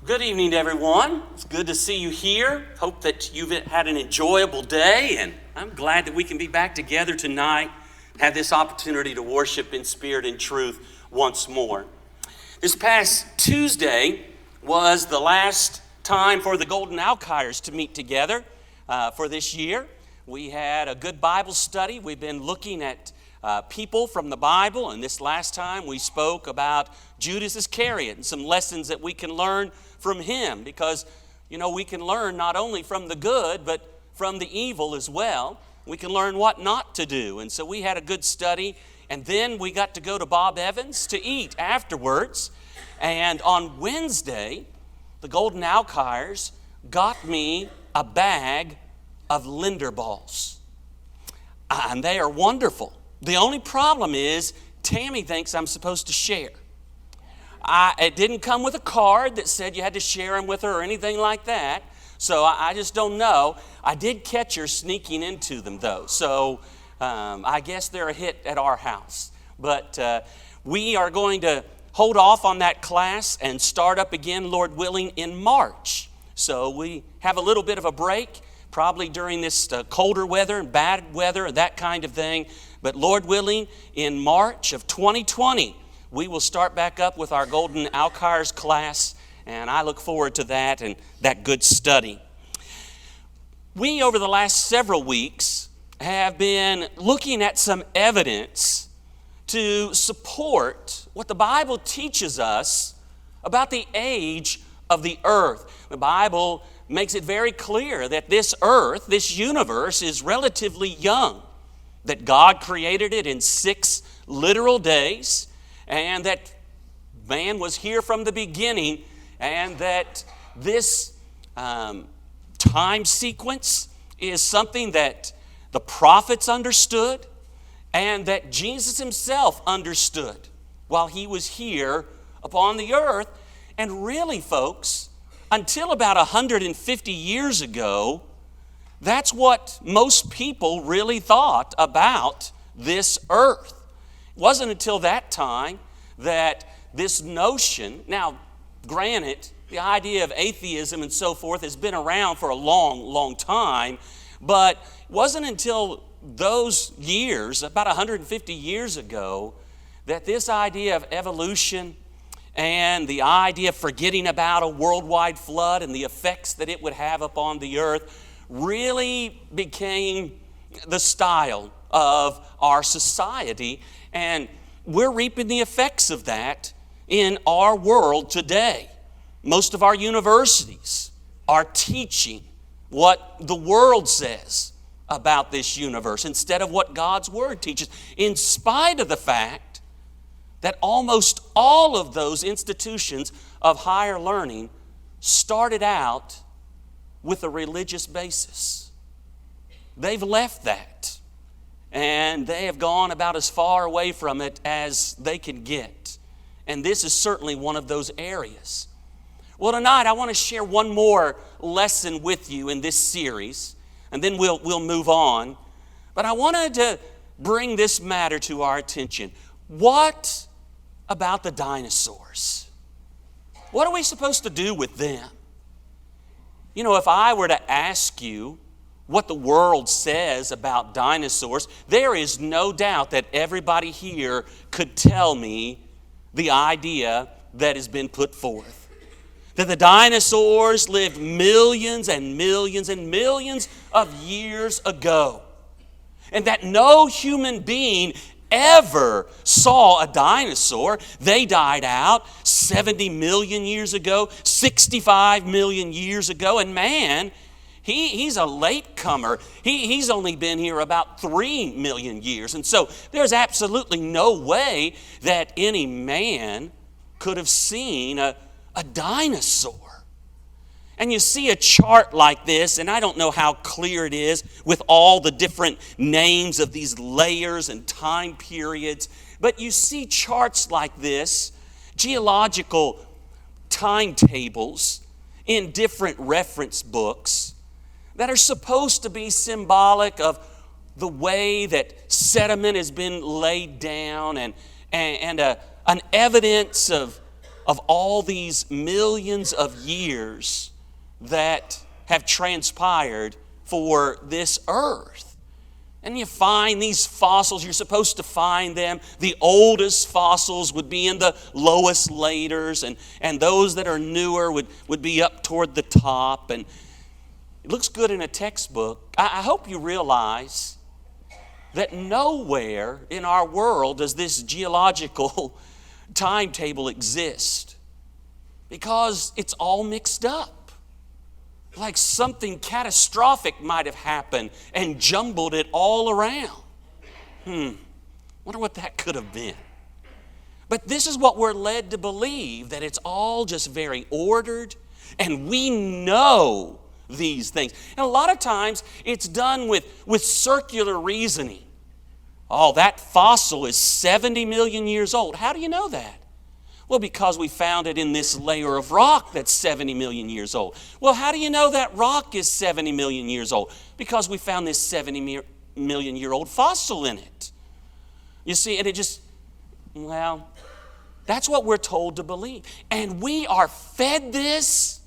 Good evening, everyone. It's good to see you here. Hope that you've had an enjoyable day, and I'm glad that we can be back together tonight, have this opportunity to worship in spirit and truth once more. This past Tuesday was the last time for the Golden Alkires to meet together for this year. We had a good Bible study. We've been looking at people from the Bible, and this last time we spoke about Judas Iscariot and some lessons that we can learn from him, because we can learn not only from the good but from the evil as well. We can learn what not to do, and so we had a good study, and then we got to go to Bob Evans to eat afterwards. And on Wednesday, the Golden Alkires got me a bag of Linder balls, and they are wonderful. The only problem is Tammy thinks I'm supposed to share. It didn't come with a card that said you had to share them with her or anything like that, so I just don't know. I did catch her sneaking into them, though, so I guess they're a hit at our house. But we are going to hold off on that class and start up again, Lord willing, in March. So we have a little bit of a break, probably during this colder weather and bad weather and that kind of thing. But Lord willing, in March of 2020, we will start back up with our Golden Alkires class, and I look forward to that and that good study. We, over the last several weeks, have been looking at some evidence to support what the Bible teaches us about the age of the earth. The Bible makes it very clear that this earth, this universe, is relatively young, that God created it in 6 literal days, and that man was here from the beginning, and that this time sequence is something that the prophets understood and that Jesus himself understood while he was here upon the earth. And really, folks, until about 150 years ago, that's what most people really thought about this earth. It wasn't until that time that this notion, now granted, the idea of atheism and so forth has been around for a long, long time, but it wasn't until those years, about 150 years ago, that this idea of evolution and the idea of forgetting about a worldwide flood and the effects that it would have upon the earth really became the style of our society, and we're reaping the effects of that in our world today. Most of our universities are teaching what the world says about this universe instead of what God's Word teaches, in spite of the fact that almost all of those institutions of higher learning started out with a religious basis. They've left that, and they have gone about as far away from it as they can get. And this is certainly one of those areas. Well, tonight I want to share one more lesson with you in this series, and then we'll move on. But I wanted to bring this matter to our attention. What about the dinosaurs? What are we supposed to do with them? If I were to ask you what the world says about dinosaurs, there is no doubt that everybody here could tell me the idea that has been put forth. That the dinosaurs lived millions and millions and millions of years ago. And that no human being ever saw a dinosaur. They died out 70 million years ago, 65 million years ago, and man, he's a latecomer. He's only been here about 3 million years, and so there's absolutely no way that any man could have seen a dinosaur. And you see a chart like this, and I don't know how clear it is with all the different names of these layers and time periods, but you see charts like this, geological timetables in different reference books that are supposed to be symbolic of the way that sediment has been laid down and an evidence of of all these millions of years that have transpired for this earth. And you find these fossils, you're supposed to find them. The oldest fossils would be in the lowest layers, and those that are newer would be up toward the top. And it looks good in a textbook. I hope you realize that nowhere in our world does this geological timetable exist, because it's all mixed up. Like something catastrophic might have happened and jumbled it all around. Wonder what that could have been. But this is what we're led to believe, that it's all just very ordered, and we know these things. And a lot of times it's done with circular reasoning. Oh, that fossil is 70 million years old. How do you know that? Well, because we found it in this layer of rock that's 70 million years old. Well, how do you know that rock is 70 million years old? Because we found this 70 million year old fossil in it. You see, and it just, well, that's what we're told to believe. And we are fed this,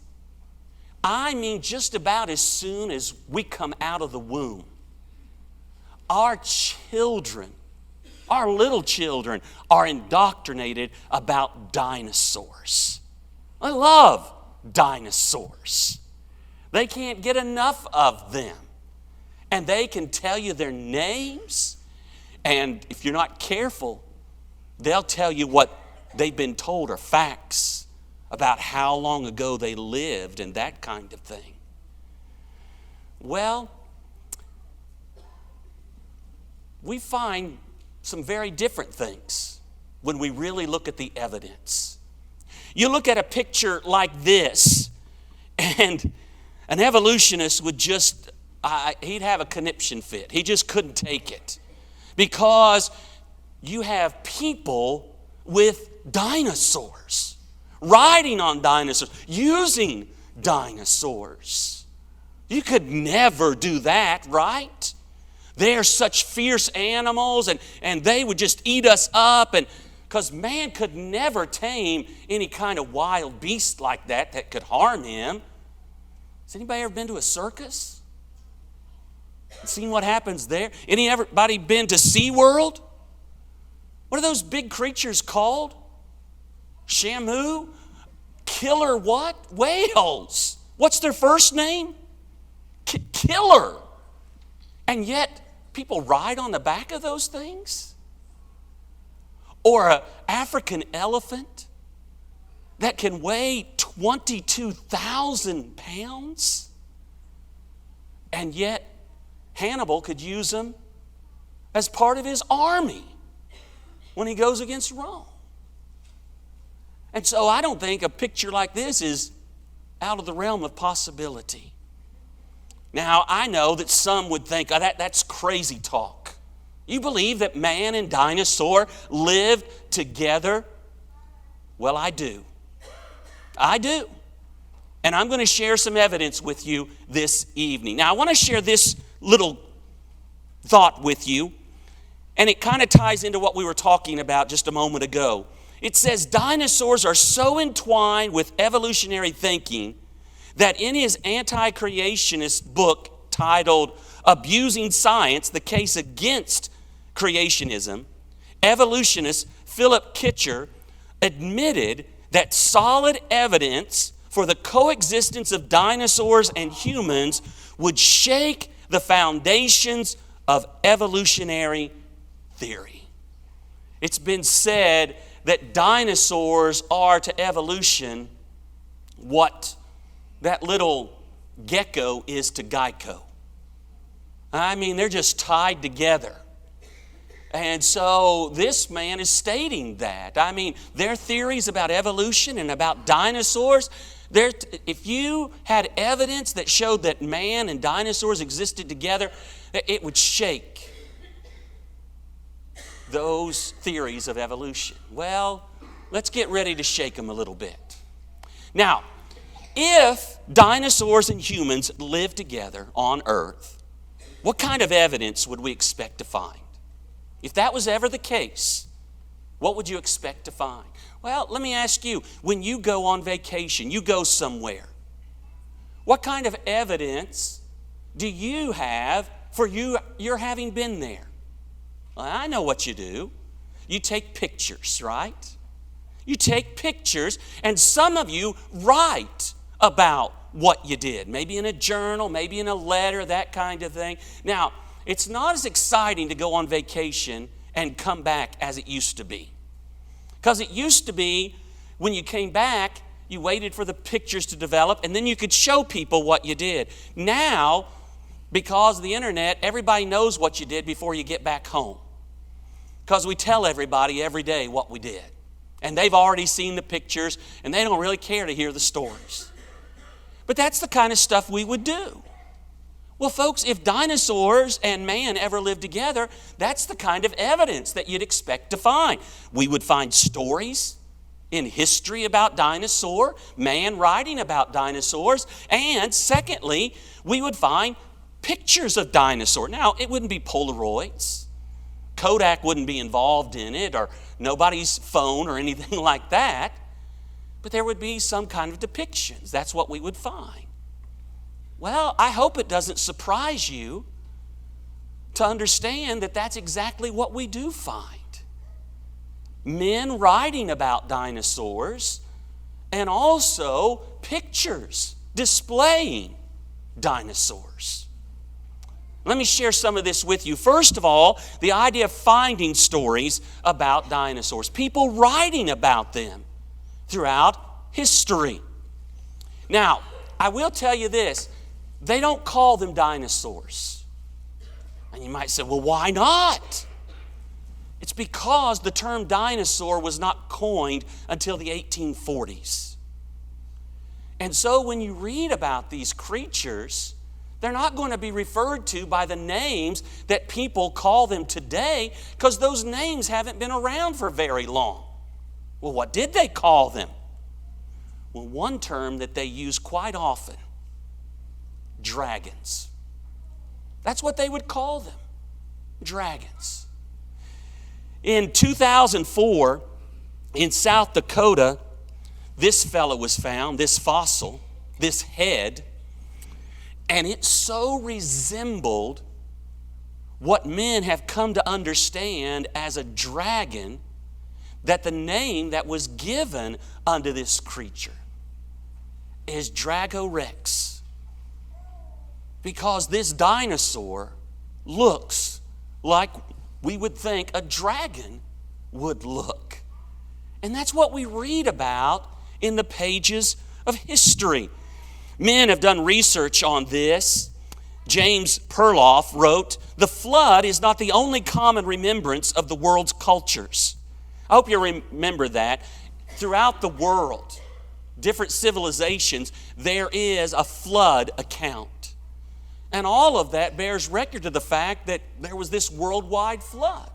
I mean, just about as soon as we come out of the womb. Our children, our little children, are indoctrinated about dinosaurs. I love dinosaurs. They can't get enough of them. And they can tell you their names. And if you're not careful, they'll tell you what they've been told are facts about how long ago they lived and that kind of thing. Well, we find some very different things when we really look at the evidence. You look at a picture like this, and an evolutionist would just, he'd have a conniption fit. He just couldn't take it. Because you have people with dinosaurs, riding on dinosaurs, using dinosaurs. You could never do that, right? They are such fierce animals, and they would just eat us up, and because man could never tame any kind of wild beast like that could harm him. Has anybody ever been to a circus? Seen what happens there? Anybody been to SeaWorld? What are those big creatures called? Shamu? Killer what? Whales. What's their first name? Killer. And yet, people ride on the back of those things? Or an African elephant that can weigh 22,000 pounds? And yet, Hannibal could use them as part of his army when he goes against Rome. And so I don't think a picture like this is out of the realm of possibility. Now, I know that some would think, oh, that's crazy talk. You believe that man and dinosaur lived together? Well, I do. I do. And I'm going to share some evidence with you this evening. Now, I want to share this little thought with you, and it kind of ties into what we were talking about just a moment ago. It says dinosaurs are so entwined with evolutionary thinking that in his anti-creationist book titled Abusing Science, the Case Against Creationism, evolutionist Philip Kitcher admitted that solid evidence for the coexistence of dinosaurs and humans would shake the foundations of evolutionary theory. It's been said that dinosaurs are to evolution what that little gecko is to Geico. I mean, they're just tied together. And so this man is stating that. I mean, their theories about evolution and about dinosaurs, if you had evidence that showed that man and dinosaurs existed together, it would shake those theories of evolution. Well, let's get ready to shake them a little bit. Now, if dinosaurs and humans lived together on Earth, what kind of evidence would we expect to find? If that was ever the case, What would you expect to find? Well, let me ask you, when you go on vacation, you go somewhere, what kind of evidence do you have for your having been there? Well, I know what you do. You take pictures, right? You take pictures, and some of you write about what you did, maybe in a journal, maybe in a letter, that kind of thing. Now, it's not as exciting to go on vacation and come back as it used to be. Because it used to be, when you came back, you waited for the pictures to develop, and then you could show people what you did. Now, because of the internet, everybody knows what you did before you get back home. Because we tell everybody every day what we did. And they've already seen the pictures, and they don't really care to hear the stories. But that's the kind of stuff we would do. Well, folks, if dinosaurs and man ever lived together, that's the kind of evidence that you'd expect to find. We would find stories in history about dinosaur, man writing about dinosaurs, and secondly, we would find pictures of dinosaur. Now, it wouldn't be Polaroids. Kodak wouldn't be involved in it, or nobody's phone or anything like that. But there would be some kind of depictions. That's what we would find. Well, I hope it doesn't surprise you to understand that that's exactly what we do find. Men writing about dinosaurs, and also pictures displaying dinosaurs. Let me share some of this with you. First of all, the idea of finding stories about dinosaurs. People writing about them throughout history. Now, I will tell you this. They don't call them dinosaurs. And you might say, well, why not? It's because the term dinosaur was not coined until the 1840s. And so when you read about these creatures, they're not going to be referred to by the names that people call them today, because those names haven't been around for very long. Well, what did they call them? Well, one term that they use quite often, dragons. That's what they would call them, dragons. In 2004, in South Dakota, this fellow was found, this fossil, this head, and it so resembled what men have come to understand as a dragon that the name that was given unto this creature is Dragorex. Because this dinosaur looks like we would think a dragon would look. And that's what we read about in the pages of history. Men have done research on this. James Perloff wrote, "The flood is not the only common remembrance of the world's cultures." I hope you remember that. Throughout the world, different civilizations, there is a flood account. And all of that bears record to the fact that there was this worldwide flood.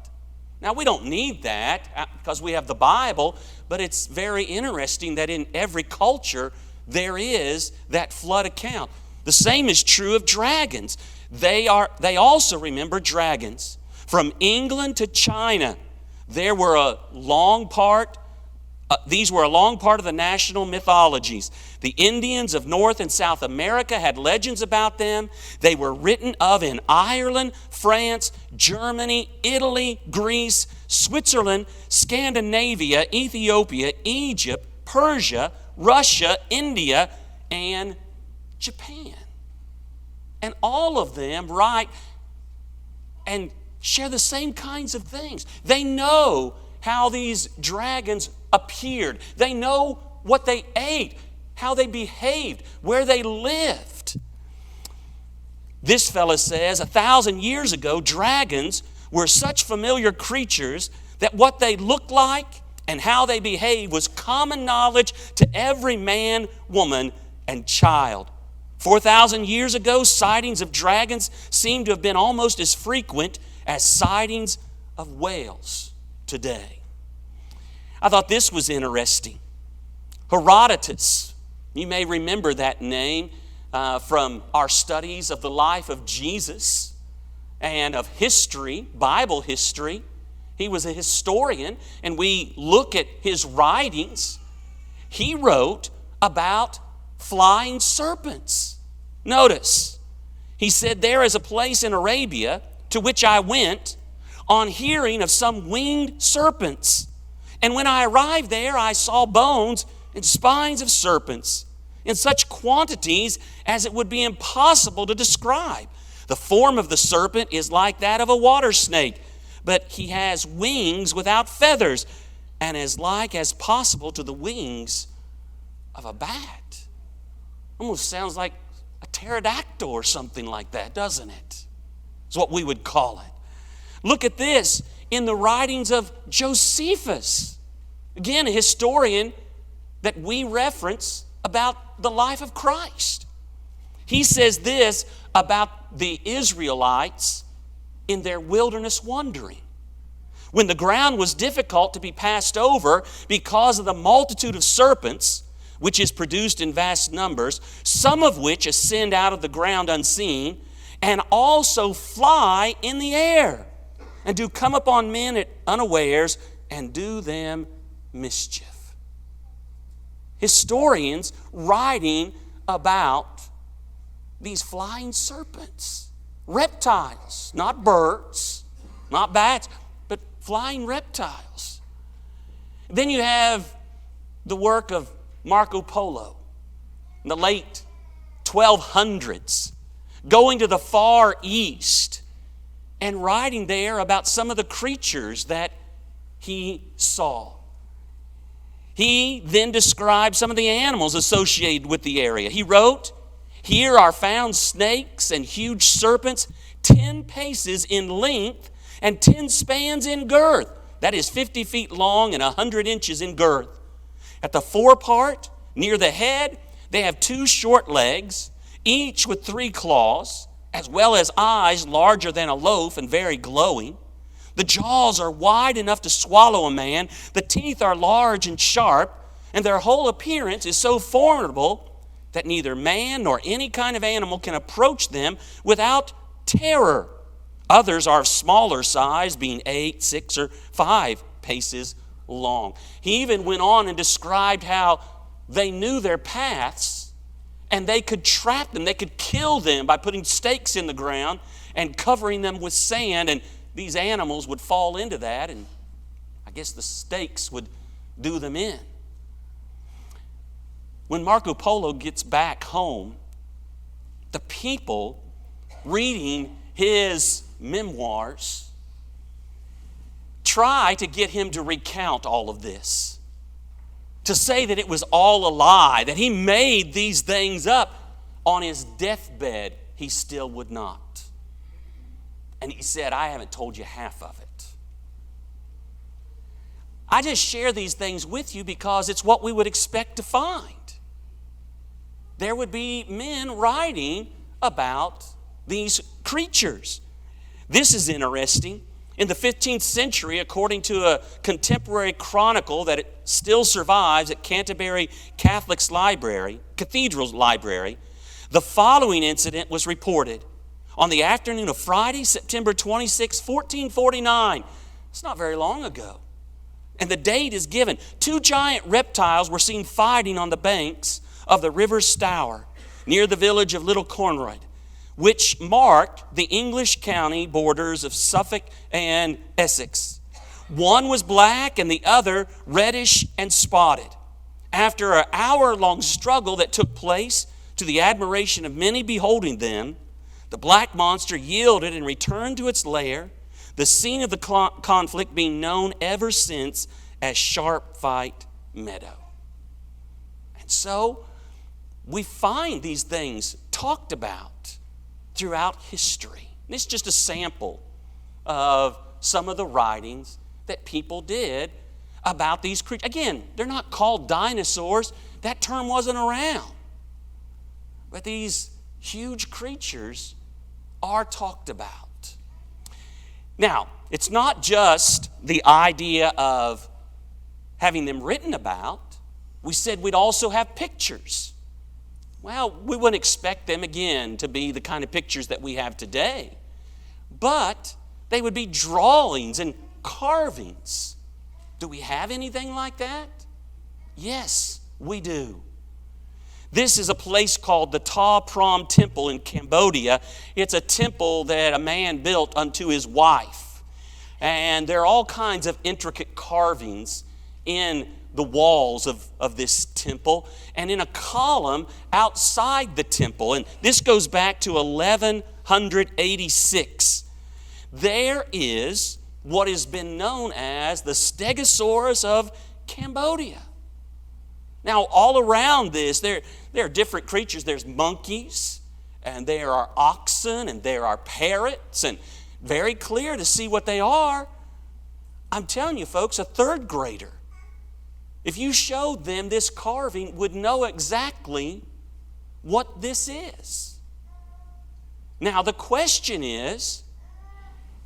Now, we don't need that because we have the Bible, but it's very interesting that in every culture there is that flood account. The same is true of dragons. They also remember dragons. From England to China, these were a long part of the national mythologies. The Indians of North and South America had legends about them. They were written of in Ireland, France, Germany, Italy, Greece, Switzerland, Scandinavia, Ethiopia, Egypt, Persia, Russia, India, and Japan. And all of them write and share the same kinds of things. They know how these dragons appeared. They know what they ate, how they behaved, where they lived. This fellow says 1,000 years ago, dragons were such familiar creatures that what they looked like and how they behaved was common knowledge to every man, woman, and child. 4,000 years ago, sightings of dragons seem to have been almost as frequent as sightings of whales today. I thought this was interesting. Herodotus, you may remember that name from our studies of the life of Jesus and of history, Bible history. He was a historian, and we look at his writings. He wrote about flying serpents. Notice, he said, "There is a place in Arabia to which I went on hearing of some winged serpents. And when I arrived there, I saw bones and spines of serpents in such quantities as it would be impossible to describe. The form of the serpent is like that of a water snake, but he has wings without feathers, and as like as possible to the wings of a bat." Almost sounds like a pterodactyl or something like that, doesn't it? It's what we would call it. Look at this in the writings of Josephus. Again, a historian that we reference about the life of Christ. He says this about the Israelites in their wilderness wandering. "When the ground was difficult to be passed over because of the multitude of serpents, which is produced in vast numbers, some of which ascend out of the ground unseen, and also fly in the air, and do come upon men at unawares, and do them mischief." Historians writing about these flying serpents, reptiles, not birds, not bats, but flying reptiles. Then you have the work of Marco Polo in the late 1200s, going to the Far East and writing there about some of the creatures that he saw. He then described some of the animals associated with the area. He wrote, "Here are found snakes and huge serpents, 10 paces in length and 10 spans in girth." That is 50 feet long and 100 inches in girth. "At the forepart, near the head, they have 2 short legs, each with 3 claws, as well as eyes larger than a loaf and very glowing. The jaws are wide enough to swallow a man. The teeth are large and sharp, and their whole appearance is so formidable that neither man nor any kind of animal can approach them without terror. Others are of smaller size, being 8, 6, or 5 paces long." He even went on and described how they knew their paths, and they could trap them. They could kill them by putting stakes in the ground and covering them with sand, and these animals would fall into that, and I guess the stakes would do them in. When Marco Polo gets back home, the people reading his memoirs try to get him to recount all of this, to say that it was all a lie, that he made these things up. On his deathbed, he still would not. And he said, "I haven't told you half of it." I just share these things with you because it's what we would expect to find. There would be men writing about these creatures. This is interesting. In the 15th century, according to a contemporary chronicle that it still survives at Canterbury Catholic's Library, Cathedral's Library, the following incident was reported. On the afternoon of Friday, September 26, 1449. It's not very long ago. And the date is given. 2 giant reptiles were seen fighting on the banks of the River Stour, near the village of Little Cornroyd, which marked the English county borders of Suffolk and Essex. One was black and the other reddish and spotted. After an hour-long struggle that took place, to the admiration of many beholding them, the black monster yielded and returned to its lair, the scene of the conflict being known ever since as Sharp Fight Meadow. And so we find these things talked about throughout history. And it's just a sample of some of the writings that people did about these creatures. Again, they're not called dinosaurs. That term wasn't around. But these huge creatures are talked about. Now, it's not just the idea of having them written about. We said we'd also have pictures. Well, we wouldn't expect them again to be the kind of pictures that we have today. But they would be drawings and carvings. Do we have anything like that? Yes, we do. This is a place called the Ta Prohm Temple in Cambodia. It's a temple that a man built unto his wife. And there are all kinds of intricate carvings in the walls of this temple and in a column outside the temple. And this goes back to 1186. There is what has been known as the Stegosaurus of Cambodia. Now, all around this, there are different creatures. There's monkeys, and there are oxen, and there are parrots, and very clear to see what they are. I'm telling you, folks, a third grader, if you showed them this carving, would know exactly what this is. Now, the question is,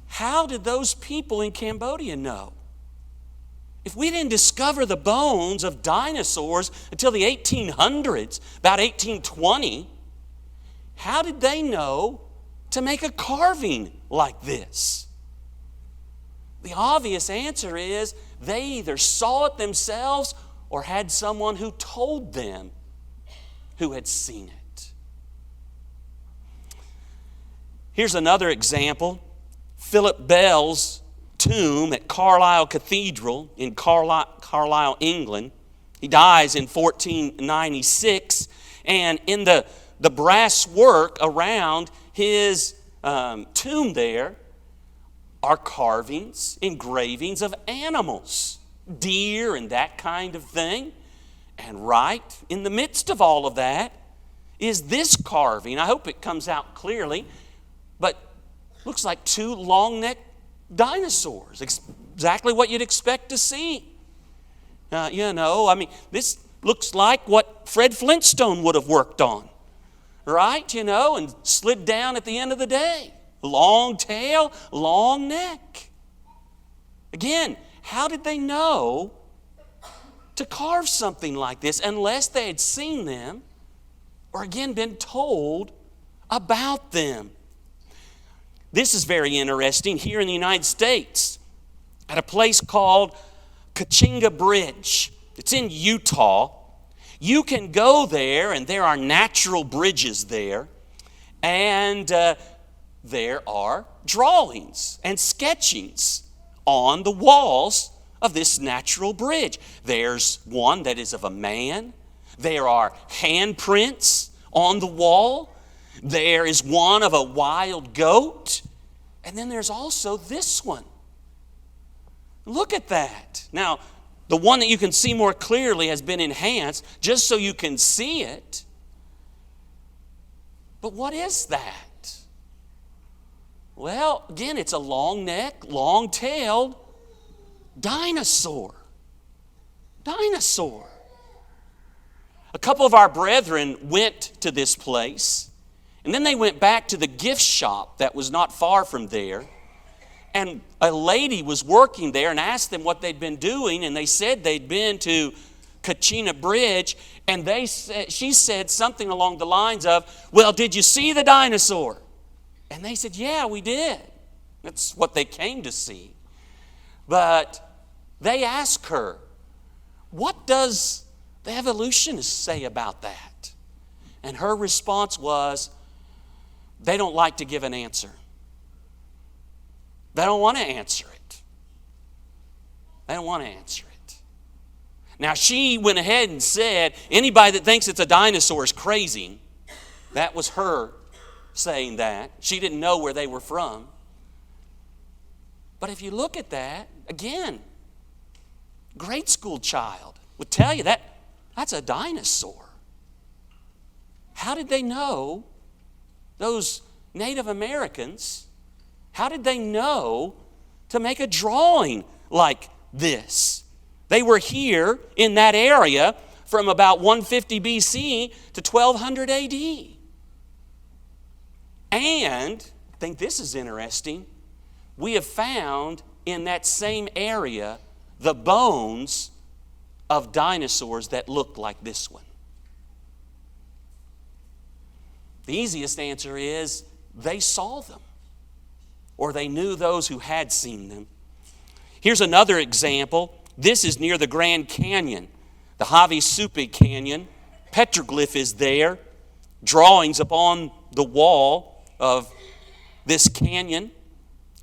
how did those people in Cambodia know? If we didn't discover the bones of dinosaurs until the 1800s, about 1820, how did they know to make a carving like this? The obvious answer is they either saw it themselves or had someone who told them who had seen it. Here's another example. Philip Bell's tomb at Carlisle Cathedral in Carlisle, England. He dies in 1496, and in the brass work around his tomb there are carvings, engravings of animals, deer and that kind of thing. And right in the midst of all of that is this carving. I hope it comes out clearly, but looks like two long-necked dinosaurs, exactly what you'd expect to see. This looks like what Fred Flintstone would have worked on, right? And slid down at the end of the day. Long tail, long neck. Again, how did they know to carve something like this unless they had seen them or again been told about them? This is very interesting. Here in the United States, at a place called Kachinga Bridge, it's in Utah. You can go there, and there are natural bridges there, and there are drawings and sketchings on the walls of this natural bridge. There's one that is of a man. There are handprints on the wall. There is one of a wild goat. And then there's also this one. Look at that. Now, the one that you can see more clearly has been enhanced just so you can see it. But what is that? Well, again, it's a long-necked, long-tailed dinosaur. Dinosaur. A couple of our brethren went to this place. And then they went back to the gift shop that was not far from there. And a lady was working there and asked them what they'd been doing. And they said they'd been to Kachinga Bridge. And she said something along the lines of, well, did you see the dinosaur? And they said, yeah, we did. That's what they came to see. But they asked her, what does the evolutionists say about that? And her response was, they don't like to give an answer. They don't want to answer it. They don't want to answer it. Now, she went ahead and said, anybody that thinks it's a dinosaur is crazy. That was her saying that. She didn't know where they were from. But if you look at that, again, grade school child would tell you that's a dinosaur. How did they know? Those Native Americans, how did they know to make a drawing like this? They were here in that area from about 150 BC to 1200 AD. And, I think this is interesting, we have found in that same area the bones of dinosaurs that looked like this one. The easiest answer is they saw them, or they knew those who had seen them. Here's another example. This is near the Grand Canyon, the Havisupai Canyon. Petroglyph is there, drawings upon the wall of this canyon.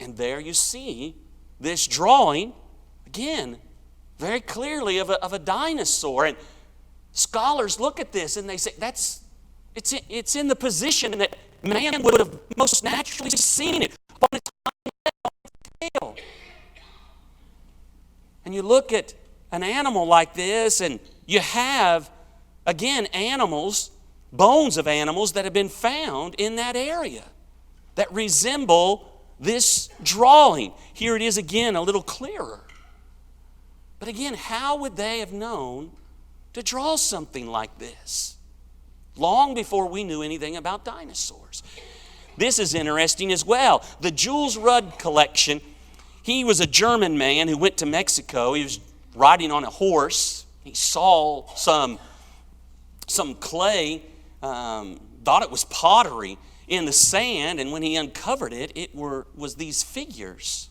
And there you see this drawing, again, very clearly of a dinosaur. And scholars look at this and they say, it's in the position that man would have most naturally seen it on its tail. And you look at an animal like this, and you have, again, animals, bones of animals that have been found in that area that resemble this drawing. Here it is again, a little clearer. But again, how would they have known to draw something like this? Long before we knew anything about dinosaurs. This is interesting as well. The Jules Rudd collection. He was a German man who went to Mexico. He was riding on a horse. He saw some clay, thought it was pottery in the sand, and when he uncovered it, it was these figures.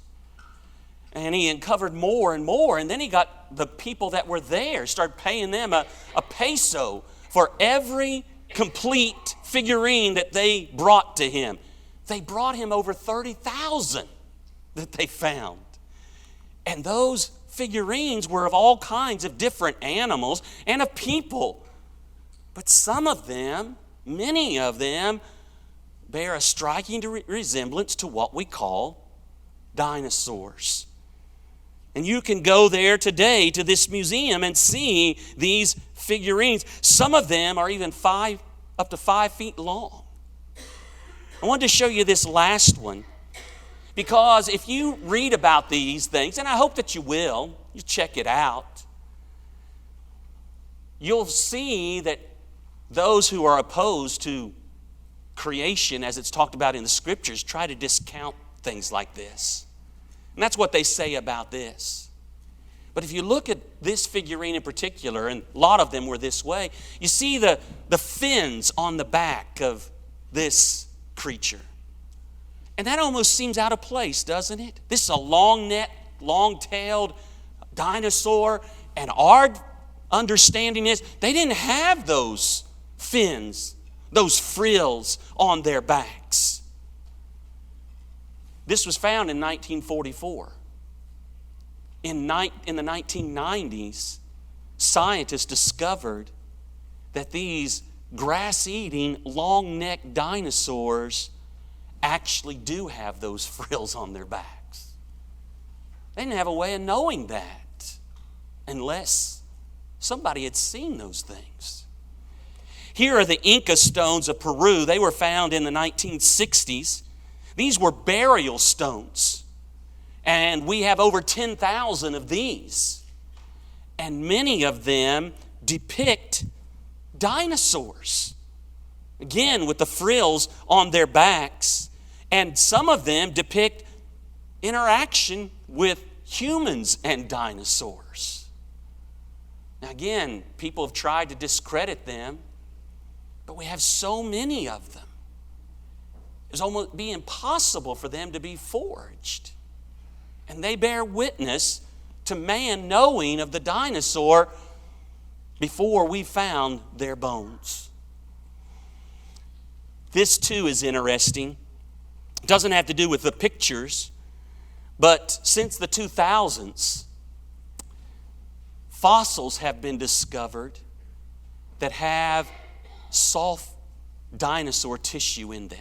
And he uncovered more and more, and then he got the people that were there, started paying them a peso for every complete figurine that they brought to him. They brought him over 30,000 that they found. And those figurines were of all kinds of different animals and of people. But some of them, many of them, bear a striking resemblance to what we call dinosaurs. And you can go there today to this museum and see these figurines. Some of them are even up to 5 feet long. I wanted to show you this last one, because if you read about these things, and I hope that you will, you check it out, you'll see that those who are opposed to creation, as it's talked about in the Scriptures, try to discount things like this. And that's what they say about this. But if you look at this figurine in particular, and a lot of them were this way, you see the fins on the back of this creature. And that almost seems out of place, doesn't it? This is a long-necked, long-tailed dinosaur, and our understanding is they didn't have those fins, those frills on their backs. This was found in 1944. In the 1990s, scientists discovered that these grass-eating, long-necked dinosaurs actually do have those frills on their backs. They didn't have a way of knowing that unless somebody had seen those things. Here are the Inca stones of Peru. They were found in the 1960s. These were burial stones, and we have over 10,000 of these. And many of them depict dinosaurs, again with the frills on their backs, and some of them depict interaction with humans and dinosaurs. Now again, people have tried to discredit them, but we have so many of them. It's almost be impossible for them to be forged. And they bear witness to man knowing of the dinosaur before we found their bones. This too is interesting. It doesn't have to do with the pictures, but since the 2000s, fossils have been discovered that have soft dinosaur tissue in them.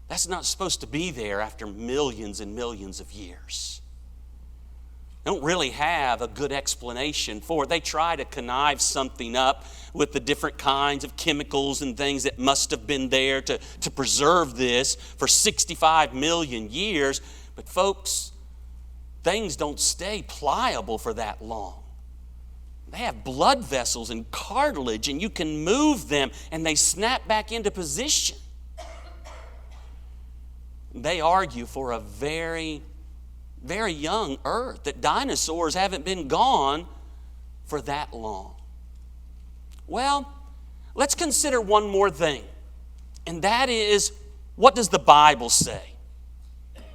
That's not supposed to be there after millions and millions of years. They don't really have a good explanation for it. They try to connive something up with the different kinds of chemicals and things that must have been there to preserve this for 65 million years. But folks, things don't stay pliable for that long. They have blood vessels and cartilage, and you can move them and they snap back into position. They argue for a very, very young earth, that dinosaurs haven't been gone for that long. Well, let's consider one more thing, and that is, what does the Bible say?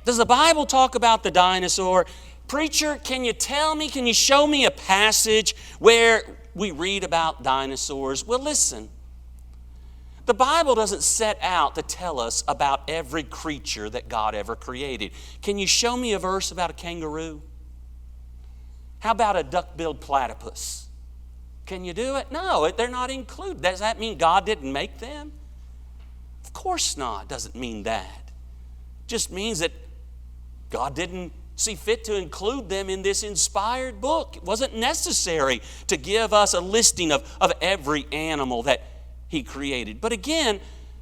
Does the Bible talk about the dinosaur? Preacher, can you tell me, can you show me a passage where we read about dinosaurs? Well, listen. The Bible doesn't set out to tell us about every creature that God ever created. Can you show me a verse about a kangaroo? How about a duck-billed platypus? Can you do it? No, they're not included. Does that mean God didn't make them? Of course not. Doesn't mean that. Just means that God didn't see fit to include them in this inspired book. It wasn't necessary to give us a listing of every animal that He created. But again,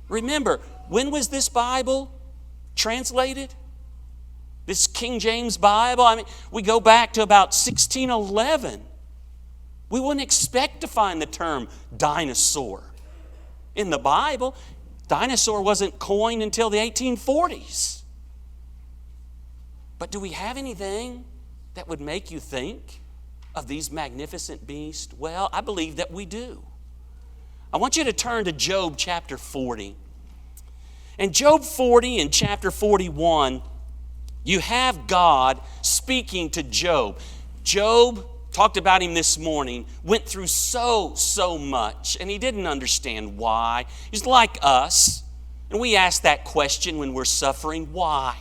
remember, when was this Bible translated? This King James Bible? I mean, we go back to about 1611. We wouldn't expect to find the term dinosaur in the Bible. Dinosaur wasn't coined until the 1840s. But do we have anything that would make you think of these magnificent beasts? Well, I believe that we do. I want you to turn to Job chapter 40. In Job 40 and chapter 41, you have God speaking to Job. Job, talked about him this morning, went through so much, and he didn't understand why. He's like us, and we ask that question when we're suffering, why?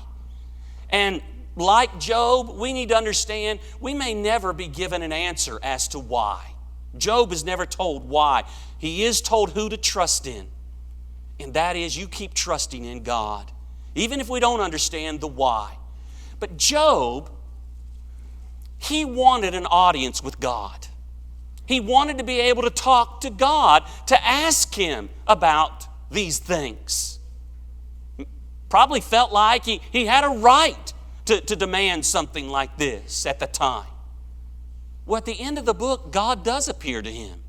And like Job, we need to understand we may never be given an answer as to why. Job is never told why. He is told who to trust in, and that is you keep trusting in God, even if we don't understand the why. But Job, he wanted an audience with God. He wanted to be able to talk to God, to ask Him about these things. Probably felt like he had a right to demand something like this at the time. Well, at the end of the book, God does appear to him.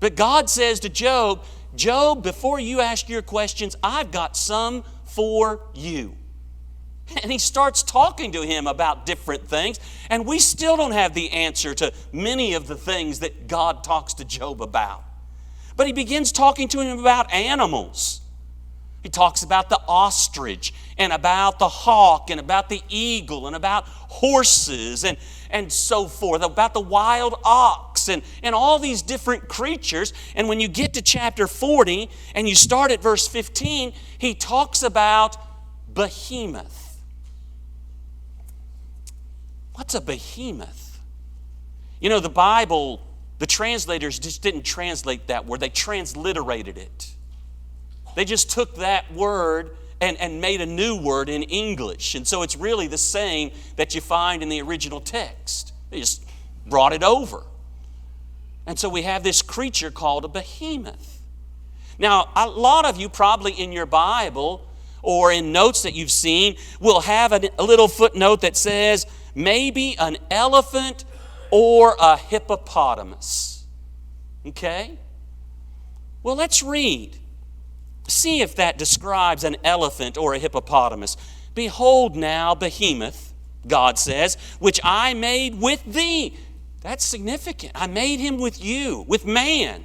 But God says to Job, Job, before you ask your questions, I've got some for you. And he starts talking to him about different things, and we still don't have the answer to many of the things that God talks to Job about. But he begins talking to him about animals. He talks about the ostrich and about the hawk and about the eagle and about horses and so forth, about the wild ox and all these different creatures. And when you get to chapter 40 and you start at verse 15, he talks about behemoth. What's a behemoth? You know, the Bible, the translators just didn't translate that word. They transliterated it. They just took that word and made a new word in English. And so it's really the same that you find in the original text. They just brought it over. And so we have this creature called a behemoth. Now, a lot of you probably in your Bible or in notes that you've seen will have a little footnote that says maybe an elephant or a hippopotamus. Okay? Well, let's read. See if that describes an elephant or a hippopotamus. Behold now, behemoth, God says, which I made with thee. That's significant. I made him with you, with man.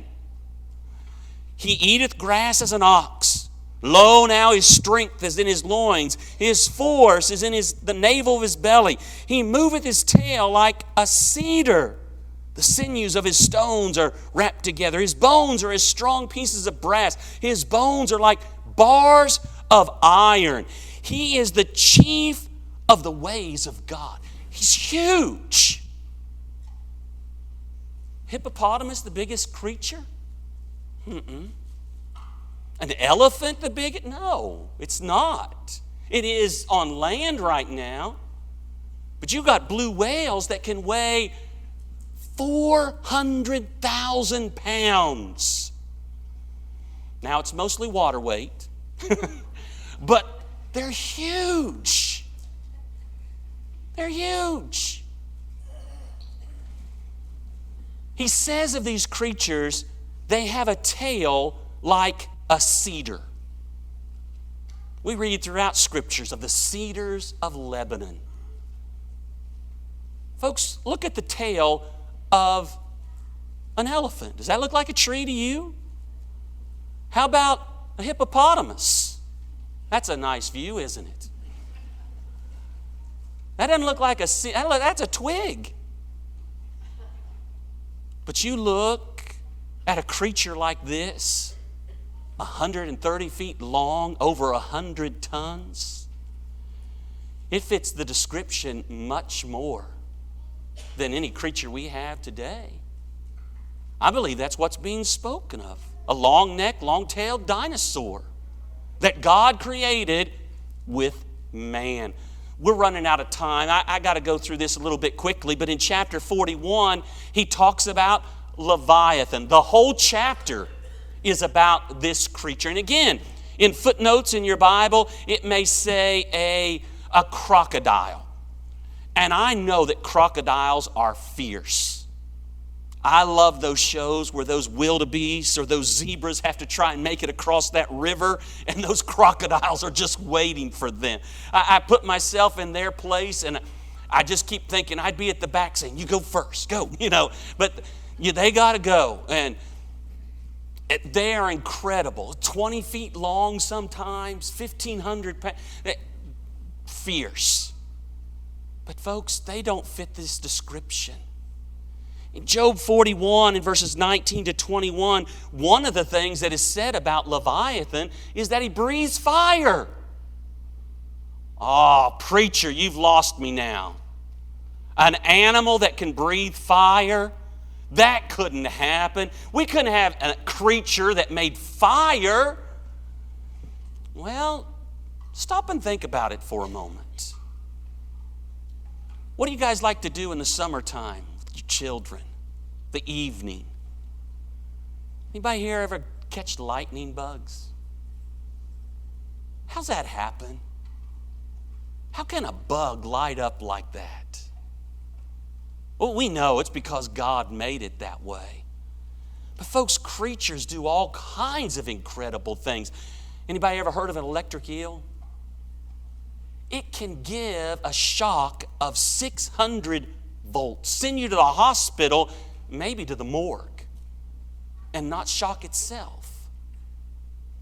He eateth grass as an ox. Lo, now his strength is in his loins. His force is in the navel of his belly. He moveth his tail like a cedar. The sinews of his stones are wrapped together. His bones are as strong pieces of brass. His bones are like bars of iron. He is the chief of the ways of God. He's huge. Hippopotamus, the biggest creature? An elephant, the biggest? No, it's not. It is on land right now. But you've got blue whales that can weigh 400,000 pounds. Now, it's mostly water weight, but they're huge. They're huge. He says of these creatures, they have a tail like a cedar. We read throughout scriptures of the cedars of Lebanon. Folks, look at the tail of an elephant. Does that look like a tree to you? How about a hippopotamus? That's a nice view, isn't it? That doesn't look like that's a twig. But you look at a creature like this, 130 feet long, over 100 tons. It fits the description much more than any creature we have today. I believe that's what's being spoken of. A long-necked, long-tailed dinosaur that God created with man. We're running out of time. I got to go through this a little bit quickly, but in chapter 41, he talks about Leviathan. The whole chapter is about this creature. And again, in footnotes in your Bible, it may say a crocodile. And I know that crocodiles are fierce. I love those shows where those wildebeests or those zebras have to try and make it across that river, and those crocodiles are just waiting for them. I put myself in their place, and I just keep thinking I'd be at the back saying, you go first, go, But they got to go, and they are incredible. 20 feet long sometimes, 1,500 pounds. Fierce. But folks, they don't fit this description. In Job 41 in verses 19 to 21, one of the things that is said about Leviathan is that he breathes fire. Oh, preacher, you've lost me now. An animal that can breathe fire? That couldn't happen. We couldn't have a creature that made fire. Well, stop and think about it for a moment. What do you guys like to do in the summertime with your children? The evening. Anybody here ever catch lightning bugs? How's that happen? How can a bug light up like that? Well, we know it's because God made it that way. But folks, creatures do all kinds of incredible things. Anybody ever heard of an electric eel? It can give a shock of 600 volts, send you to the hospital, maybe to the morgue, and not shock itself.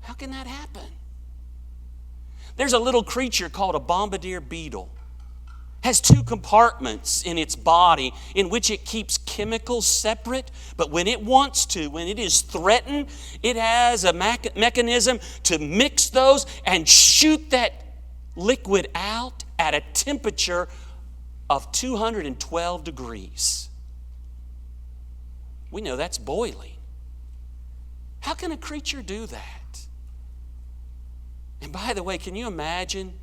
How can that happen? There's a little creature called a bombardier beetle. Has 2 compartments in its body in which it keeps chemicals separate, but when it wants to, when it is threatened, it has a mechanism to mix those and shoot that liquid out at a temperature of 212 degrees. We know that's boiling. How can a creature do that? And by the way, can you imagine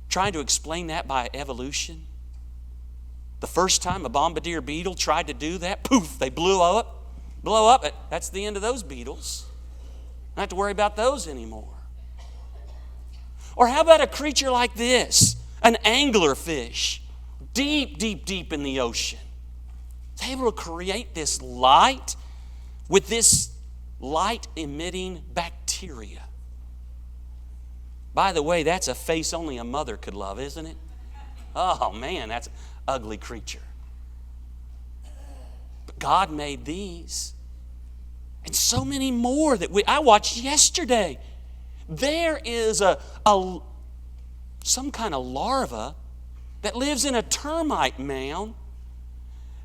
trying to explain that by evolution? The first time a bombardier beetle tried to do that, poof, they blow up. That's the end of those beetles. Don't have to worry about those anymore. Or how about a creature like this, an anglerfish, deep, deep, deep in the ocean? It's able to create this light with this light-emitting bacteria. By the way, that's a face only a mother could love, isn't it? Oh man, that's an ugly creature. But God made these. And so many more that I watched yesterday. There is some kind of larva that lives in a termite mound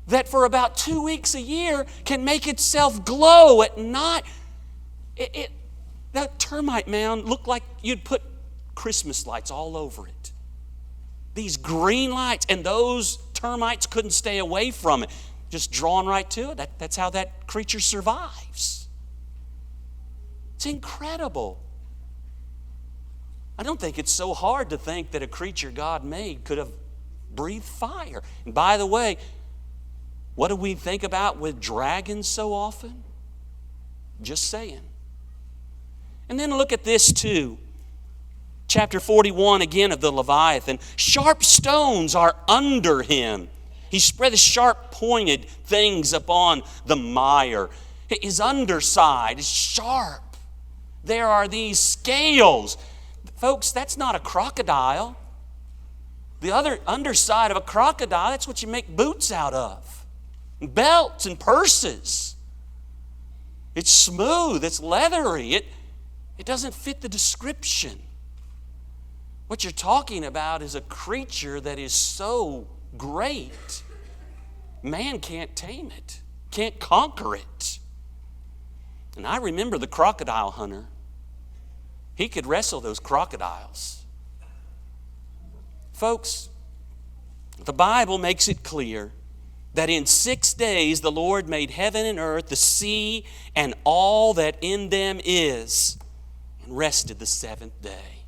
that for about 2 weeks a year can make itself glow at night. That termite mound looked like you'd put Christmas lights all over it. These green lights, and those termites couldn't stay away from it. Just drawn right to it. That's how that creature survives. It's incredible. I don't think it's so hard to think that a creature God made could have breathed fire. And by the way, what do we think about with dragons so often? Just saying. And then look at this too. Chapter 41 again of the Leviathan. Sharp stones are under him. He spread the sharp pointed things upon the mire. His underside is sharp. There are these scales. Folks, that's not a crocodile. The other underside of a crocodile, that's what you make boots out of. Belts and purses. It's smooth, it's leathery. It doesn't fit the description. What you're talking about is a creature that is so great, man can't tame it, can't conquer it. And I remember the crocodile hunter. He could wrestle those crocodiles. Folks, the Bible makes it clear that in 6 days the Lord made heaven and earth, the sea, and all that in them is, and rested the seventh day.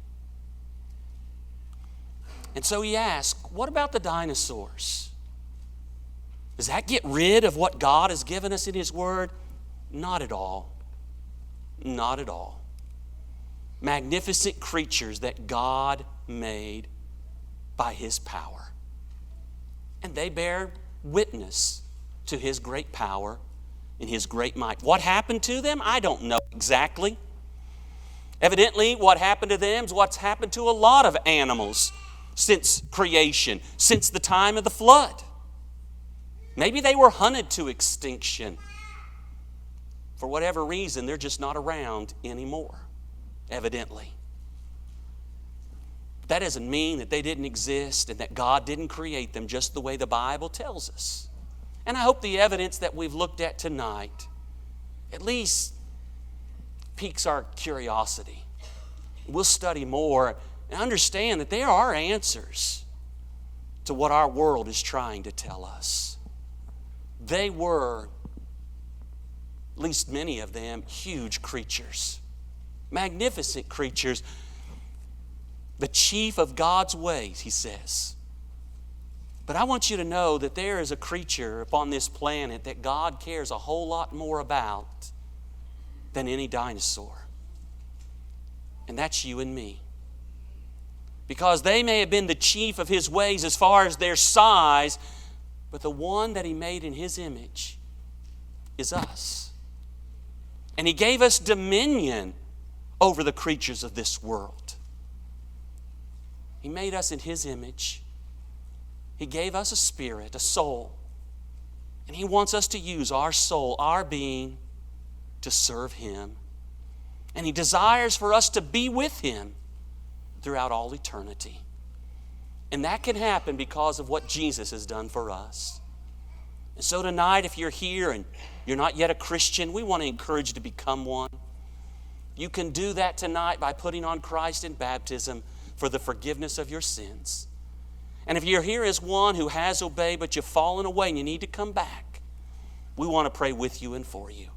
And so he asked, what about the dinosaurs? Does that get rid of what God has given us in His Word? Not at all. Not at all. Magnificent creatures that God made by His power. And they bear witness to His great power and His great might. What happened to them? I don't know exactly. Evidently, what happened to them is what's happened to a lot of animals since creation, since the time of the flood. Maybe they were hunted to extinction. For whatever reason, they're just not around anymore, evidently. That doesn't mean that they didn't exist and that God didn't create them just the way the Bible tells us. And I hope the evidence that we've looked at tonight at least piques our curiosity. We'll study more and understand that there are answers to what our world is trying to tell us. They were, at least many of them, huge creatures, magnificent creatures. The chief of God's ways, he says. But I want you to know that there is a creature upon this planet that God cares a whole lot more about than any dinosaur. And that's you and me. Because they may have been the chief of His ways as far as their size, but the one that He made in His image is us. And He gave us dominion over the creatures of this world. He made us in His image. He gave us a spirit, a soul. And He wants us to use our soul, our being, to serve Him. And He desires for us to be with Him throughout all eternity. And that can happen because of what Jesus has done for us. And so tonight, if you're here and you're not yet a Christian, we want to encourage you to become one. You can do that tonight by putting on Christ in baptism for the forgiveness of your sins. And if you're here as one who has obeyed but you've fallen away and you need to come back, we want to pray with you and for you.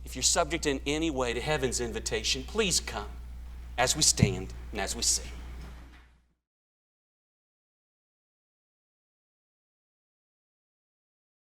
If you're subject in any way to heaven's invitation, please come as we stand and as we sing.